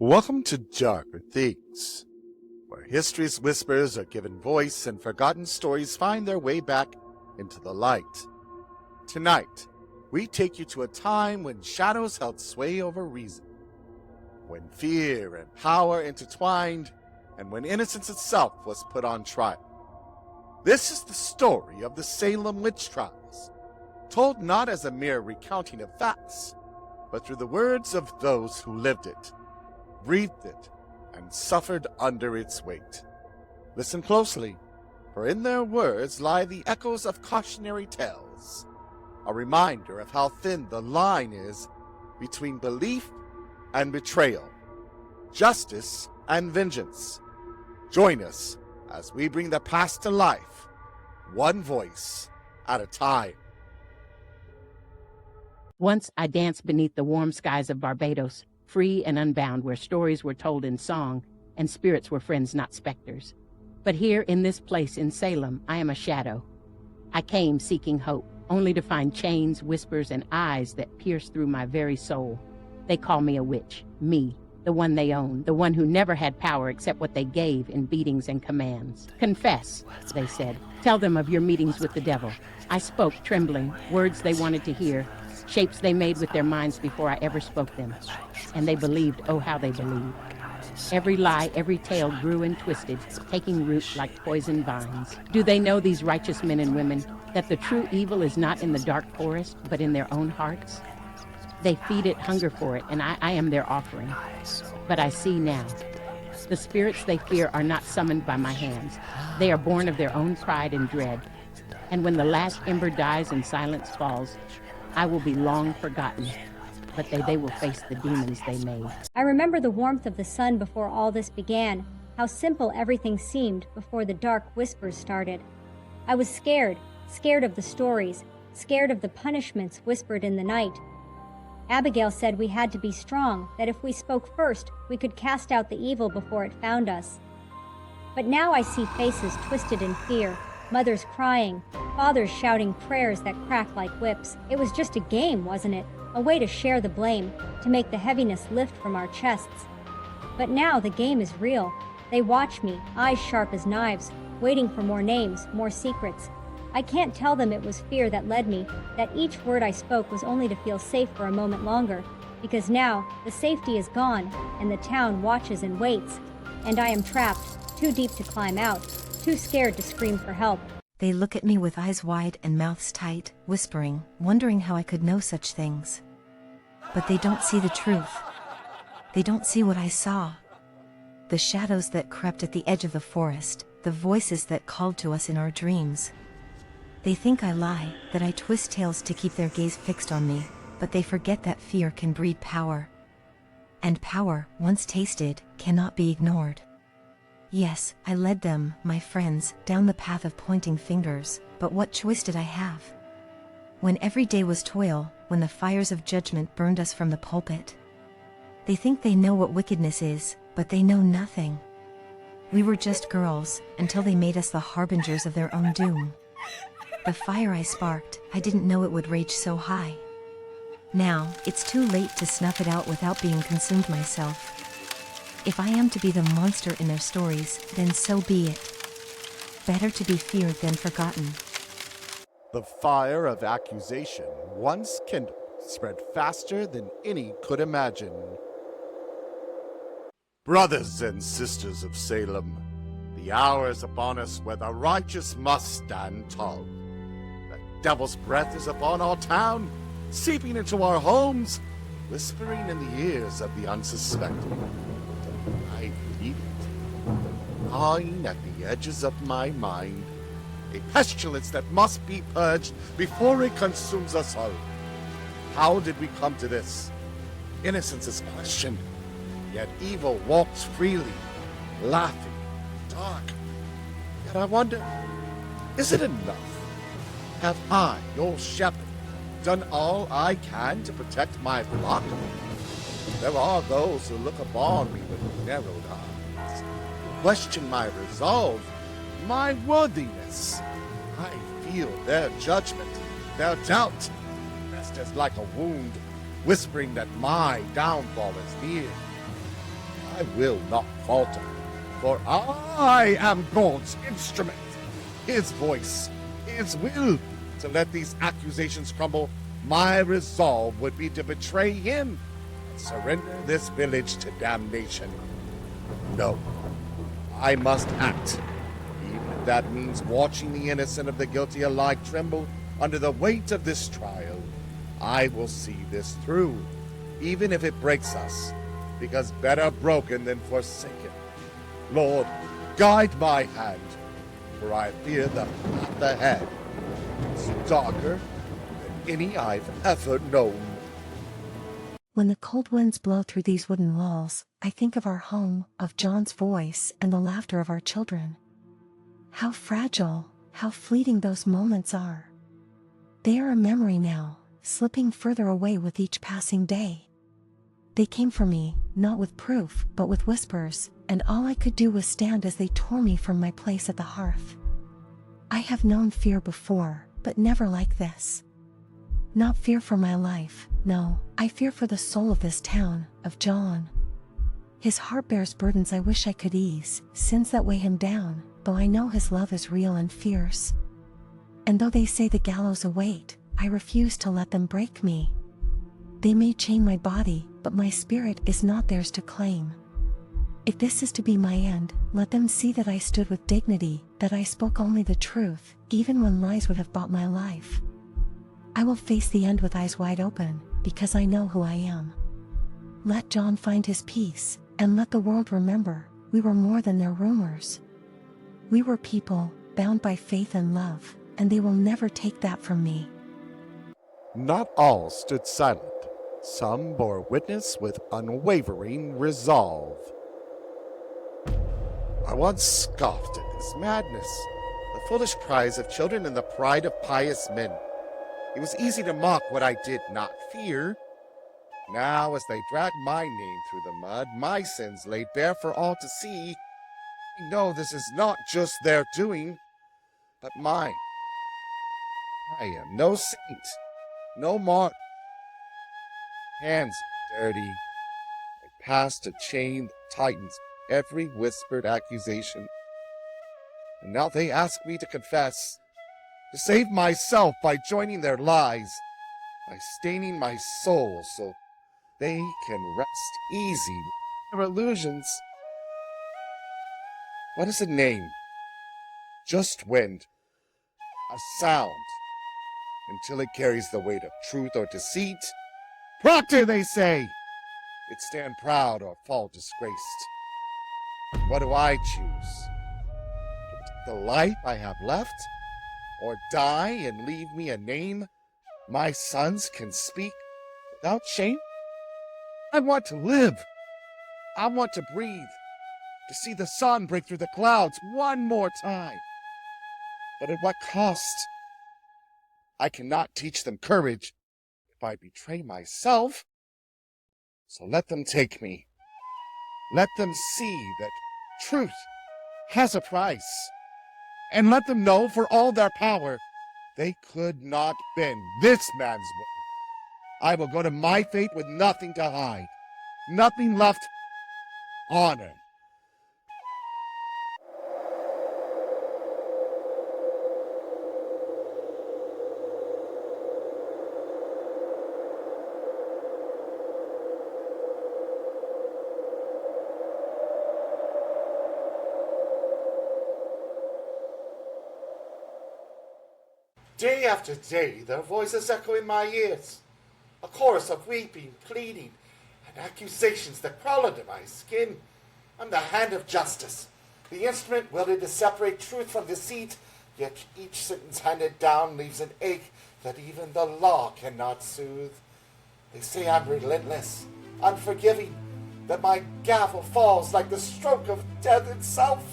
Welcome to Darker Things, where history's whispers are given voice and forgotten stories find their way back into the light. Tonight, we take you to a time when shadows held sway over reason, when fear and power intertwined, and when innocence itself was put on trial. This is the story of the Salem Witch Trials, told not as a mere recounting of facts, but through the words of those who lived it, breathed it, and suffered under its weight. Listen closely, for in their words lie the echoes of cautionary tales, a reminder of how thin the line is between belief and betrayal, justice and vengeance. Join us as we bring the past to life, one voice at a time. Once I danced beneath the warm skies of Barbados, free and unbound, where stories were told in song and spirits were friends, not specters. But here in this place in Salem, I am a shadow. I came seeking hope, only to find chains, whispers, and eyes that pierce through my very soul. They call me a witch, me, the one they own, the one who never had power except what they gave in beatings and commands. Confess, they said. Tell them of your meetings with the devil. I spoke, trembling, words they wanted to hear, shapes they made with their minds before I ever spoke them. And they believed, oh how they believed. Every lie, every tale grew and twisted, taking root like poison vines. Do they know, these righteous men and women, that the true evil is not in the dark forest, but in their own hearts? They feed it, hunger for it, and I am their offering. But I see now. The spirits they fear are not summoned by my hands. They are born of their own pride and dread. And when the last ember dies and silence falls, I will be long forgotten, but they will face the demons they made. I remember the warmth of the sun before all this began, how simple everything seemed before the dark whispers started. I was scared of the stories, scared of the punishments whispered in the night. Abigail said we had to be strong, that if we spoke first, we could cast out the evil before it found us. But now I see faces twisted in fear, mothers crying, fathers shouting prayers that crack like whips. It was just a game, wasn't it? A way to share the blame, to make the heaviness lift from our chests. But now the game is real. They watch me, eyes sharp as knives, waiting for more names, more secrets. I can't tell them it was fear that led me, that each word I spoke was only to feel safe for a moment longer, because now the safety is gone, and the town watches and waits, and I am trapped, too deep to climb out, too scared to scream for help. They look at me with eyes wide and mouths tight, whispering, wondering how I could know such things. But they don't see the truth. They don't see what I saw. The shadows that crept at the edge of the forest, the voices that called to us in our dreams. They think I lie, that I twist tales to keep their gaze fixed on me, but they forget that fear can breed power. And power, once tasted, cannot be ignored. Yes, I led them, my friends, down the path of pointing fingers, but what choice did I have? When every day was toil, when the fires of judgment burned us from the pulpit. They think they know what wickedness is, but they know nothing. We were just girls, until they made us the harbingers of their own doom. The fire I sparked, I didn't know it would rage so high. Now, it's too late to snuff it out without being consumed myself. If I am to be the monster in their stories, then so be it. Better to be feared than forgotten. The fire of accusation, once kindled, spread faster than any could imagine. Brothers and sisters of Salem, the hour is upon us where the righteous must stand tall. The devil's breath is upon our town, seeping into our homes, whispering in the ears of the unsuspecting. I read it, gnawing at the edges of my mind, a pestilence that must be purged before it consumes us all. How did we come to this? Innocence is questioned, yet evil walks freely, laughing, dark. Yet I wonder, is it enough? Have I, your shepherd, done all I can to protect my flock? There are those who look upon me with narrowed eyes, who question my resolve, my worthiness. I feel their judgment, their doubt, just as like a wound, whispering that my downfall is near. I will not falter, for I am God's instrument, his voice, his will. To let these accusations crumble, my resolve would be to betray him and surrender this village to damnation. No, I must act, even if that means watching the innocent of the guilty alike tremble under the weight of this trial. I will see this through, even if it breaks us, because better broken than forsaken. Lord, guide my hand, for I fear the path ahead. It's darker than any I've ever known. When the cold winds blow through these wooden walls, I think of our home, of John's voice, and the laughter of our children. How fragile, how fleeting those moments are. They are a memory now, slipping further away with each passing day. They came for me, not with proof, but with whispers, and all I could do was stand as they tore me from my place at the hearth. I have known fear before, but never like this. Not fear for my life, no, I fear for the soul of this town, of John. His heart bears burdens I wish I could ease, sins that weigh him down, though I know his love is real and fierce. And though they say the gallows await, I refuse to let them break me. They may chain my body, but my spirit is not theirs to claim. If this is to be my end, let them see that I stood with dignity, that I spoke only the truth, even when lies would have bought my life. I will face the end with eyes wide open, because I know who I am. Let John find his peace, and let the world remember, we were more than their rumors. We were people, bound by faith and love, and they will never take that from me. Not all stood silent. Some bore witness with unwavering resolve. I once scoffed at this madness, the foolish cries of children and the pride of pious men. It was easy to mock what I did not fear. Now, as they drag my name through the mud, my sins laid bare for all to see, I know this is not just their doing, but mine. I am no saint, no mark. Hands dirty. I passed a chain that tightens every whispered accusation. And now they ask me to confess, to save myself by joining their lies, by staining my soul so they can rest easy with their illusions. What is a name? Just wind, a sound, until it carries the weight of truth or deceit. Proctor, they say! It stand proud or fall disgraced. What do I choose? The life I have left? Or die and leave me a name my sons can speak without shame? I want to live. I want to breathe, to see the sun break through the clouds one more time. But at what cost? I cannot teach them courage if I betray myself. So let them take me. Let them see that truth has a price. And let them know, for all their power, they could not bend this man's will. I will go to my fate with nothing to hide, nothing left. Honor. Day after day, their voices echo in my ears, a chorus of weeping, pleading, and accusations that crawl under my skin. I'm the hand of justice, the instrument wielded to separate truth from deceit, yet each sentence handed down leaves an ache that even the law cannot soothe. They say I'm relentless, unforgiving, that my gavel falls like the stroke of death itself.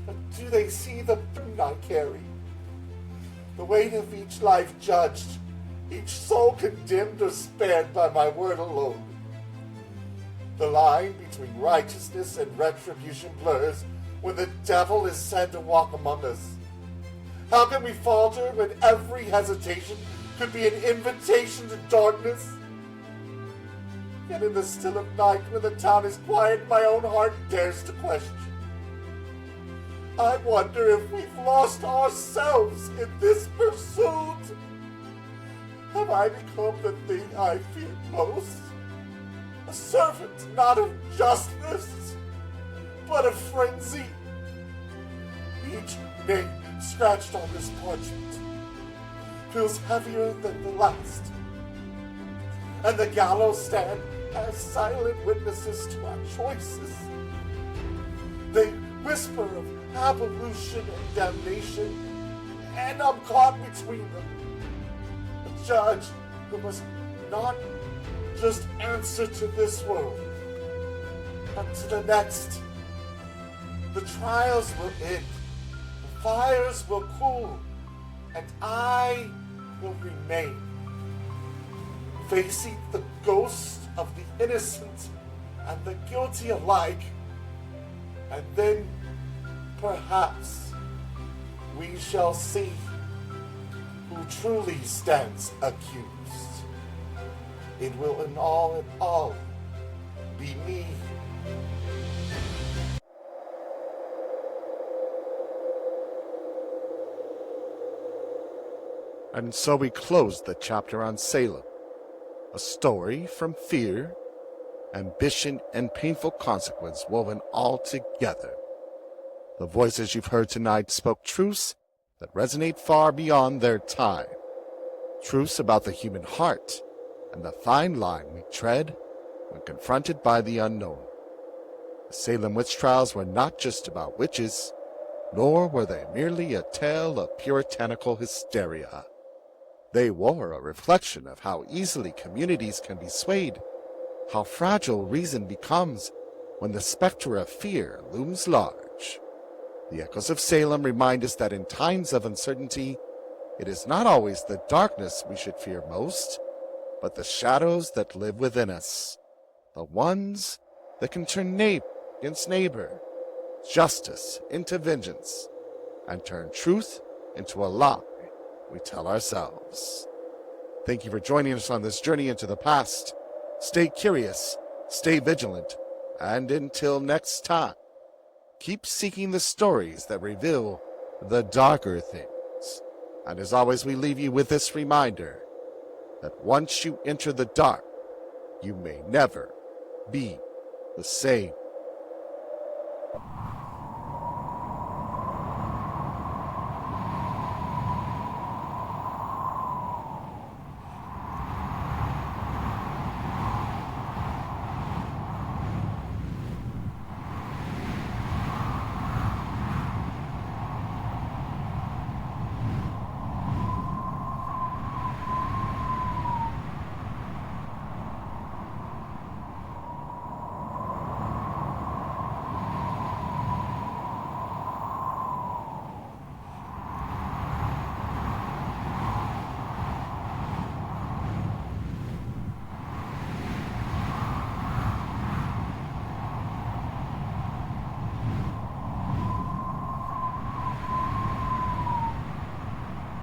But do they see the burden I carry? The weight of each life judged, each soul condemned or spared by my word alone. The line between righteousness and retribution blurs when the devil is said to walk among us. How can we falter when every hesitation could be an invitation to darkness? Yet in the still of night, when the town is quiet, my own heart dares to question. I wonder if we've lost ourselves in this pursuit. Have I become the thing I fear most? A servant not of justice, but of frenzy. Each name scratched on this parchment feels heavier than the last, and the gallows stand as silent witnesses to our choices. They whisper of abolition and damnation, and I'm caught between them. A judge who must not just answer to this world, but to the next. The trials will end, the fires will cool, and I will remain, facing the ghosts of the innocent and the guilty alike. And then, perhaps, we shall see who truly stands accused. It will in all be me. And so we close the chapter on Salem, a story from fear, ambition, and painful consequence woven all together. The voices you've heard tonight spoke truths that resonate far beyond their time. Truths about the human heart and the fine line we tread when confronted by the unknown. The Salem Witch Trials were not just about witches, nor were they merely a tale of puritanical hysteria. They were a reflection of how easily communities can be swayed, how fragile reason becomes when the specter of fear looms large. The echoes of Salem remind us that in times of uncertainty, it is not always the darkness we should fear most, but the shadows that live within us, the ones that can turn neighbor against neighbor, justice into vengeance, and turn truth into a lie we tell ourselves. Thank you for joining us on this journey into the past. Stay curious, stay vigilant, and until next time, keep seeking the stories that reveal the darker things. And as always, we leave you with this reminder that once you enter the dark, you may never be the same.